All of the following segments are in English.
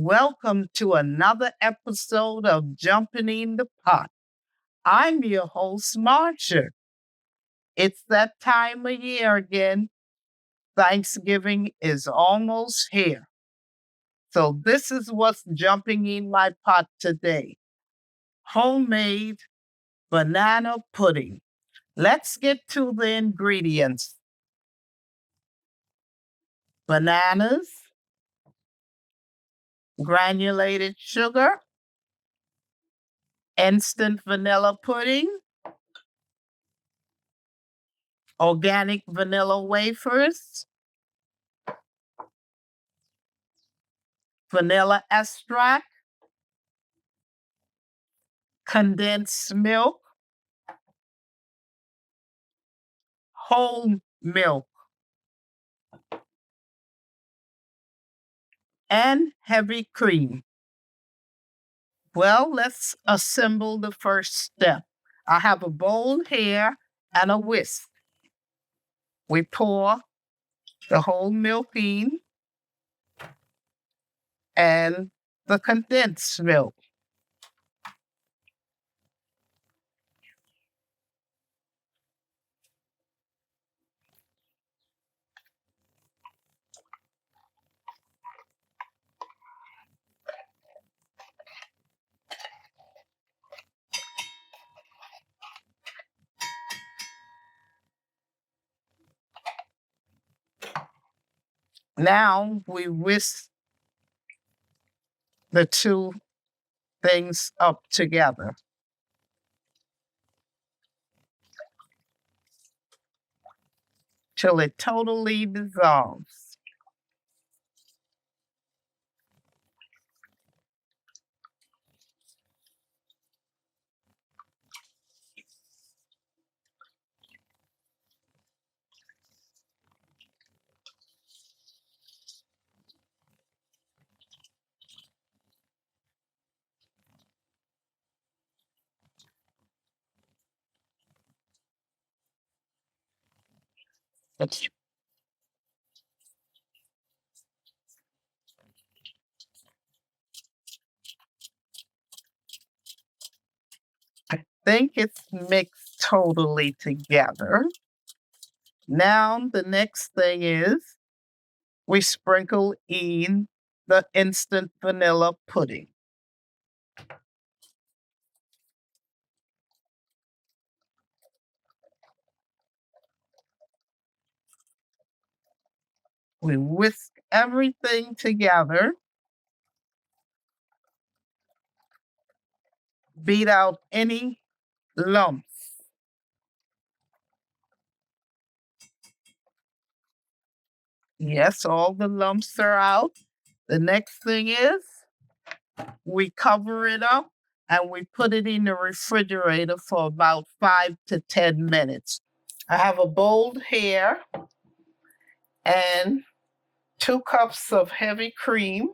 Welcome to another episode of Jumping in the Pot. I'm your host, Marcia. It's that time of year again. Thanksgiving is almost here. So this is what's jumping in my pot today. Homemade banana pudding. Let's get to the ingredients. Bananas, granulated sugar, instant vanilla pudding, organic vanilla wafers, vanilla extract, condensed milk, whole milk, and heavy cream. Well, let's assemble the first step. I have a bowl here and a whisk. We pour the whole milk in and the condensed milk. Now we whisk the two things up together. Till it totally dissolves. I think it's mixed totally together. Now the next thing is we sprinkle in the instant vanilla pudding. We whisk everything together, beat out any lumps. Yes, all the lumps are out. The next thing is we cover it up and we put it in the refrigerator for about 5 to 10 minutes. I have a bowl here and 2 cups of heavy cream.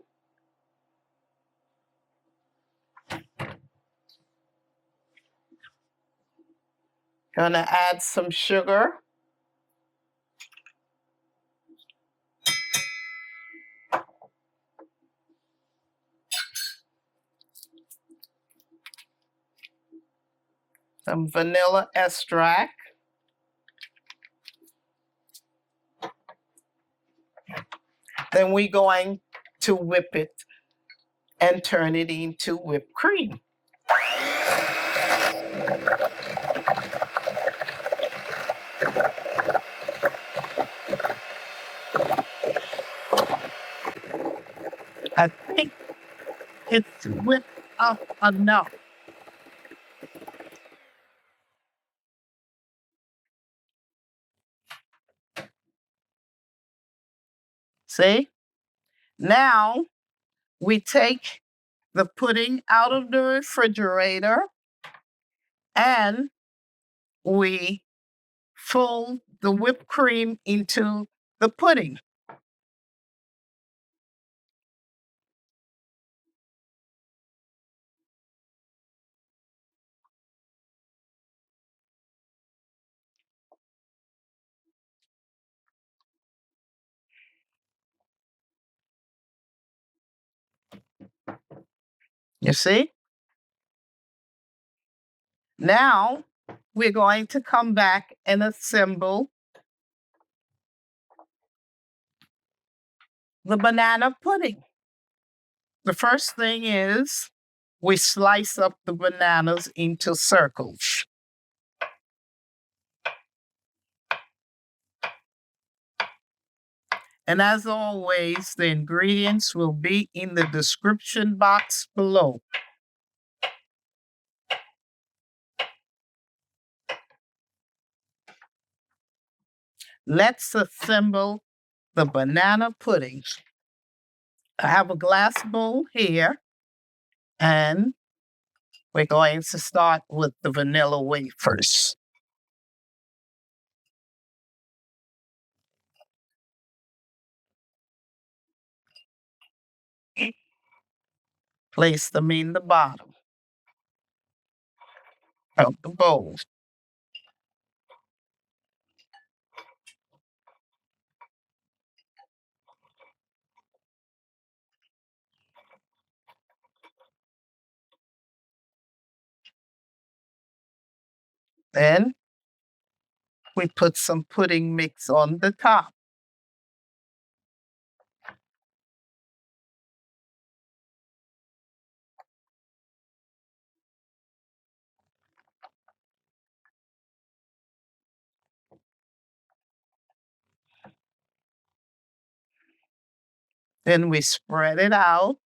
Gonna add some sugar. Some vanilla extract. Then we're going to whip it and turn it into whipped cream. I think it's whipped up enough. See? Now we take the pudding out of the refrigerator and we fold the whipped cream into the pudding. You see? Now we're going to come back and assemble the banana pudding. The first thing is we slice up the bananas into circles. And as always, the ingredients will be in the description box below. Let's assemble the banana pudding. I have a glass bowl here, and we're going to start with the vanilla wafers. Place them in the bottom of the bowl. Then we put some pudding mix on the top. Then we spread it out.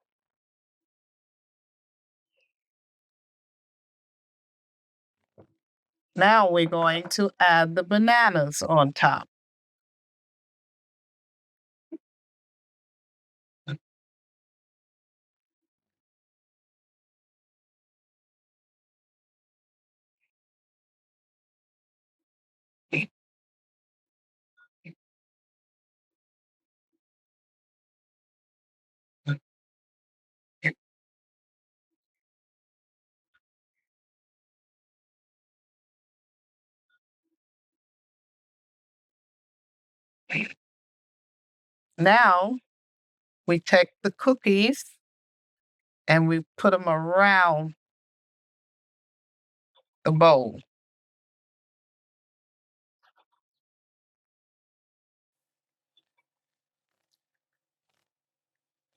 Now we're going to add the bananas on top. Now we take the cookies and we put them around the bowl.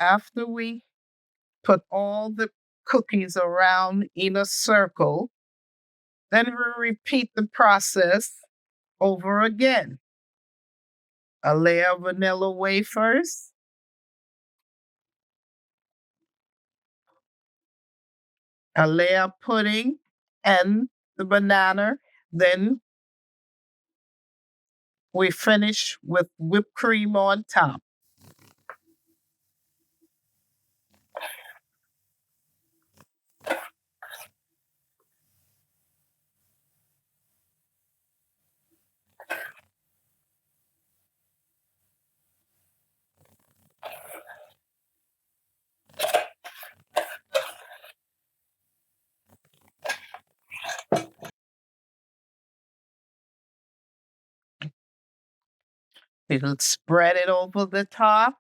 After we put all the cookies around in a circle, then we repeat the process over again. A layer of vanilla wafers, a layer of pudding and the banana. Then we finish with whipped cream on top. We'll spread it over the top.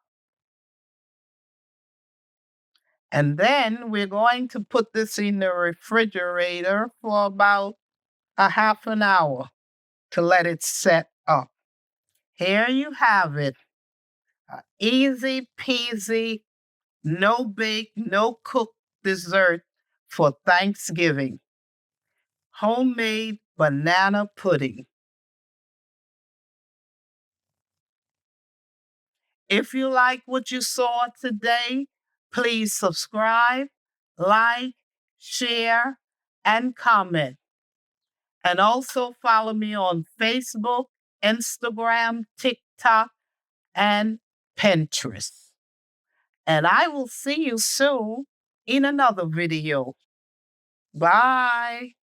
And then we're going to put this in the refrigerator for about a half an hour to let it set up. Here you have it. Easy peasy, no bake, no cook dessert for Thanksgiving. Homemade banana pudding. If you like what you saw today, please subscribe, like, share, and comment. And also follow me on Facebook, Instagram, TikTok, and Pinterest. And I will see you soon in another video. Bye.